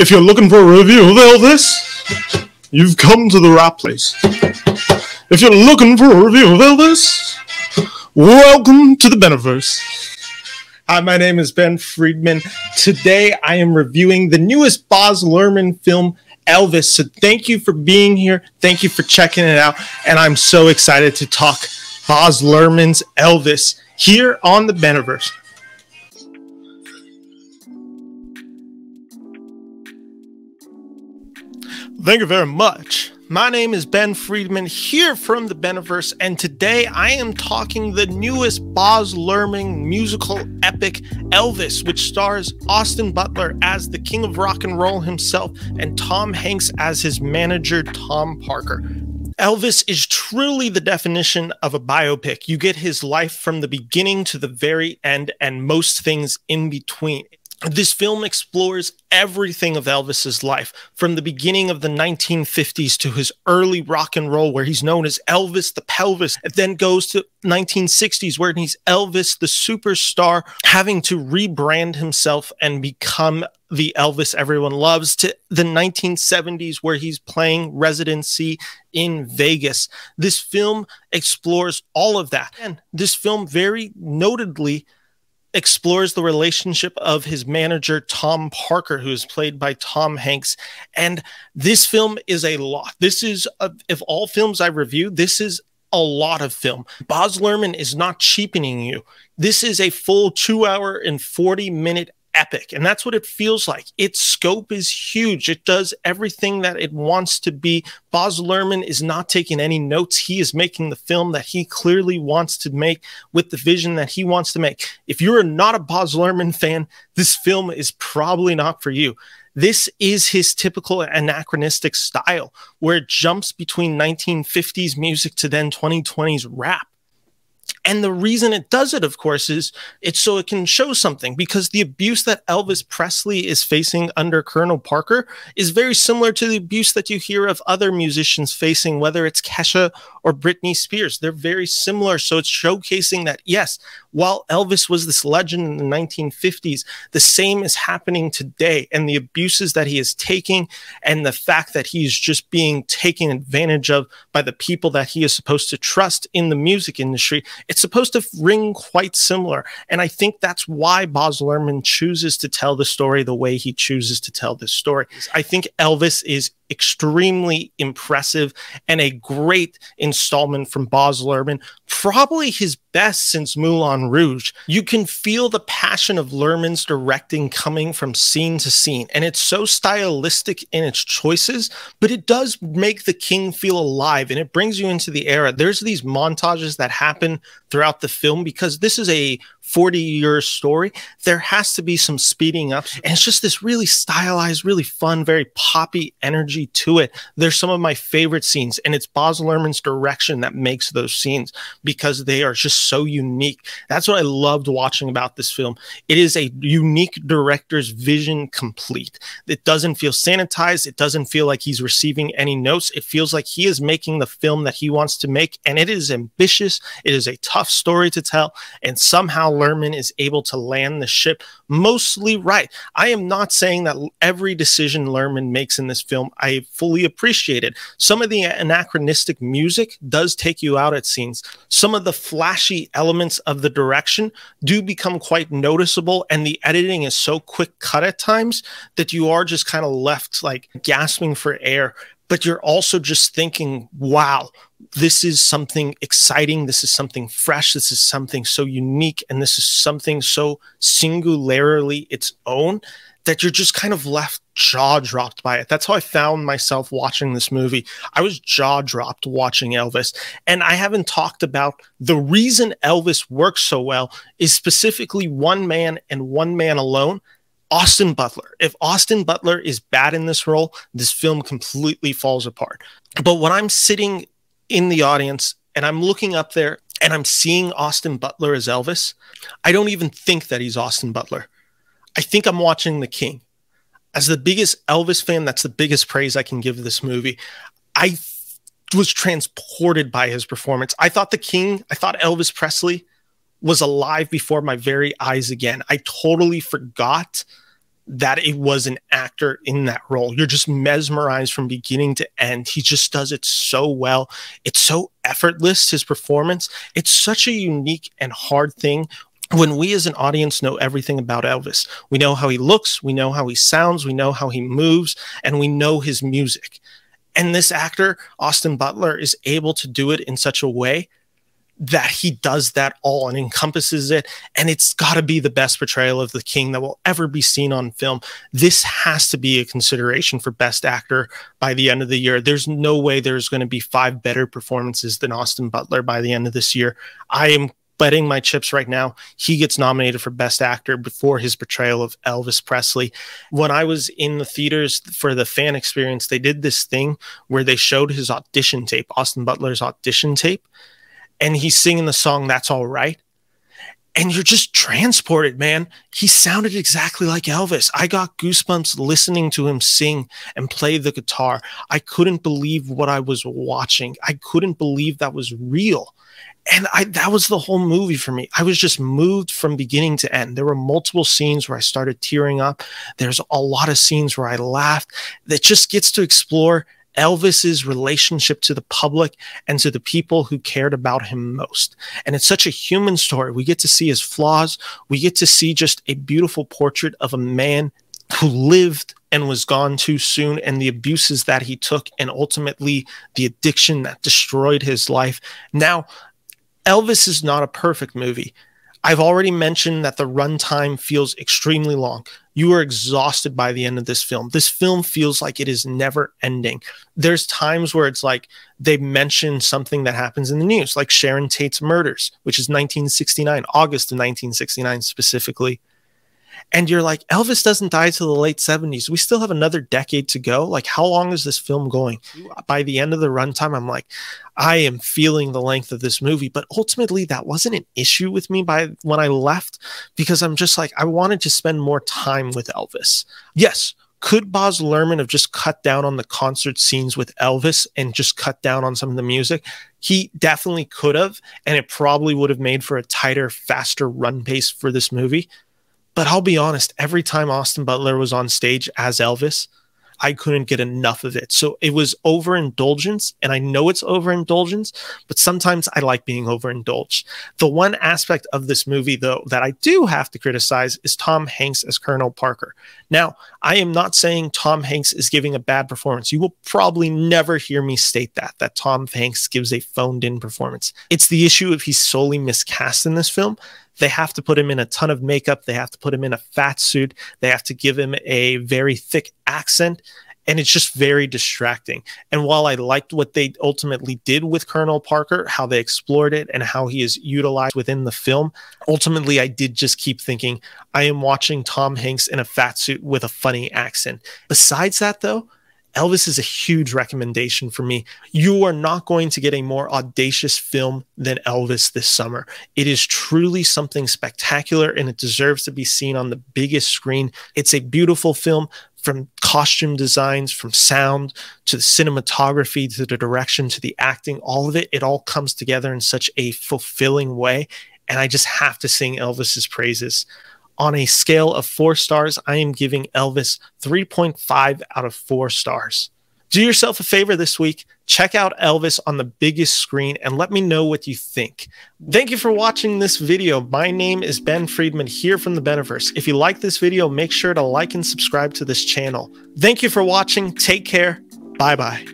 If you're looking for a review of Elvis, you've come to the right place. If you're looking for a review of Elvis, welcome to the Beniverse. Hi, my name is Ben Friedman. Today I am reviewing the newest Baz Luhrmann film, Elvis. So thank you for being here. Thank you for checking it out. And I'm so excited to talk Baz Luhrmann's Elvis here on the Beniverse. Thank you very much. My name is Ben Friedman here from the Beniverse, and today I am talking the newest Baz Luhrmann musical epic, Elvis, which stars Austin Butler as the king of rock and roll himself and Tom Hanks as his manager, Tom Parker. Elvis is truly the definition of a biopic. You get his life from the beginning to the very end and most things in between. This film explores everything of Elvis's life, from the beginning of the 1950s to his early rock and roll, where he's known as Elvis the Pelvis. It then goes to 1960s, where he's Elvis the superstar, having to rebrand himself and become the Elvis everyone loves, to the 1970s, where he's playing residency in Vegas. This film explores all of that. And this film very notedly explores the relationship of his manager, Tom Parker, who is played by Tom Hanks. And this film is a lot. This is, of all films I review, this is a lot of film. Baz Luhrmann is not cheapening you. This is a full 2 hour and 40-minute epic, and that's what it feels like. Its scope is huge. It does everything that it wants to be. Baz Luhrmann is not taking any notes. He is making the film that he clearly wants to make with the vision that he wants to make. If you're not a Baz Luhrmann fan, this film is probably not for you. This is his typical anachronistic style, where it jumps between 1950s music to then 2020s rap. And the reason it does it, of course, is it's so it can show something, because the abuse that Elvis Presley is facing under Colonel Parker is very similar to the abuse that you hear of other musicians facing, whether it's Kesha or Britney Spears. They're very similar. So it's showcasing that, yes, while Elvis was this legend in the 1950s, the same is happening today. And the abuses that he is taking, and the fact that he's just being taken advantage of by the people that he is supposed to trust in the music industry, it's supposed to ring quite similar. And I think that's why Baz Luhrmann chooses to tell the story the way he chooses to tell this story. I think Elvis is extremely impressive and a great installment from Baz Luhrmann, probably his best since Moulin Rouge. You can feel the passion of Luhrmann's directing coming from scene to scene, and it's so stylistic in its choices, but it does make the king feel alive, and it brings you into the era. There's these montages that happen throughout the film, because this is a 40-year story. There has to be some speeding up, and it's just this really stylized, really fun, very poppy energy to it. There's some of my favorite scenes, and it's Baz Luhrmann's direction that makes those scenes, because they are just so unique. That's what I loved watching about this film. It is a unique director's vision complete. It doesn't feel sanitized. It doesn't feel like he's receiving any notes. It feels like he is making the film that he wants to make, and it is ambitious. It is a tough story to tell, and somehow Luhrmann is able to land the ship mostly right. I am not saying that every decision Luhrmann makes in this film I fully appreciate it. Some of the anachronistic music does take you out at scenes. Some of the flashy elements of the direction do become quite noticeable, and the editing is so quick cut at times that you are just kind of left like gasping for air. But you're also just thinking, wow, this is something exciting. This is something fresh. This is something so unique. And this is something so singularly its own that you're just kind of left jaw-dropped by it. That's how I found myself watching this movie. I was jaw-dropped watching Elvis. And I haven't talked about the reason Elvis works so well is specifically one man and one man alone, Austin Butler. If Austin Butler is bad in this role, this film completely falls apart. But when I'm sitting in the audience and I'm looking up there and I'm seeing Austin Butler as Elvis, I don't even think that he's Austin Butler. I think I'm watching the king. As the biggest Elvis fan, that's the biggest praise I can give this movie. I was transported by his performance. I thought the king, I thought Elvis Presley was alive before my very eyes again. I totally forgot that it was an actor in that role. You're just mesmerized from beginning to end. He just does it so well. It's so effortless, his performance. It's such a unique and hard thing when we as an audience know everything about Elvis. We know how he looks, we know how he sounds, we know how he moves, and we know his music. And this actor, Austin Butler, is able to do it in such a way that he does that all and encompasses it. And it's got to be the best portrayal of the king that will ever be seen on film. This has to be a consideration for best actor by the end of the year. There's no way there's going to be 5 better performances than Austin Butler by the end of this year. I am betting my chips right now he gets nominated for best actor before his portrayal of Elvis Presley. When I was in the theaters for the fan experience, they did this thing where they showed his audition tape, Austin Butler's audition tape, and he's singing the song That's All Right. And you're just transported, man. He sounded exactly like Elvis. I got goosebumps listening to him sing and play the guitar. I couldn't believe what I was watching. I couldn't believe that was real. And that was the whole movie for me. I was just moved from beginning to end. There were multiple scenes where I started tearing up. There's a lot of scenes where I laughed. That just gets to explore Elvis's relationship to the public and to the people who cared about him most. And it's such a human story. We get to see his flaws. We get to see just a beautiful portrait of a man who lived and was gone too soon, and the abuses that he took, and ultimately the addiction that destroyed his life. Now, Elvis is not a perfect movie. I've already mentioned that the runtime feels extremely long. You are exhausted by the end of this film. This film feels like it is never ending. There's times where it's like they mention something that happens in the news, like Sharon Tate's murders, which is 1969, August of 1969 specifically. And you're like, Elvis doesn't die till the late 70s. We still have another decade to go. Like, how long is this film going? By the end of the runtime, I'm like, I am feeling the length of this movie. But ultimately, that wasn't an issue with me when I left, because I'm just like, I wanted to spend more time with Elvis. Yes. Could Baz Luhrmann have just cut down on the concert scenes with Elvis and just cut down on some of the music? He definitely could have, and it probably would have made for a tighter, faster run pace for this movie. But I'll be honest, every time Austin Butler was on stage as Elvis, I couldn't get enough of it. So it was overindulgence, and I know it's overindulgence, but sometimes I like being overindulged. The one aspect of this movie, though, that I do have to criticize is Tom Hanks as Colonel Parker. Now, I am not saying Tom Hanks is giving a bad performance. You will probably never hear me state that Tom Hanks gives a phoned-in performance. It's the issue if he's solely miscast in this film. They have to put him in a ton of makeup. They have to put him in a fat suit. They have to give him a very thick accent. And it's just very distracting. And while I liked what they ultimately did with Colonel Parker, how they explored it and how he is utilized within the film, ultimately I did just keep thinking, I am watching Tom Hanks in a fat suit with a funny accent. Besides that, though, Elvis is a huge recommendation for me. You are not going to get a more audacious film than Elvis this summer. It is truly something spectacular, and it deserves to be seen on the biggest screen. It's a beautiful film, from costume designs, from sound, to the cinematography, to the direction, to the acting, all of it. It all comes together in such a fulfilling way, and I just have to sing Elvis's praises. On a scale of 4 stars, I am giving Elvis 3.5 out of 4 stars. Do yourself a favor this week. Check out Elvis on the biggest screen and let me know what you think. Thank you for watching this video. My name is Ben Friedman here from the Beniverse. If you like this video, make sure to like and subscribe to this channel. Thank you for watching. Take care. Bye-bye.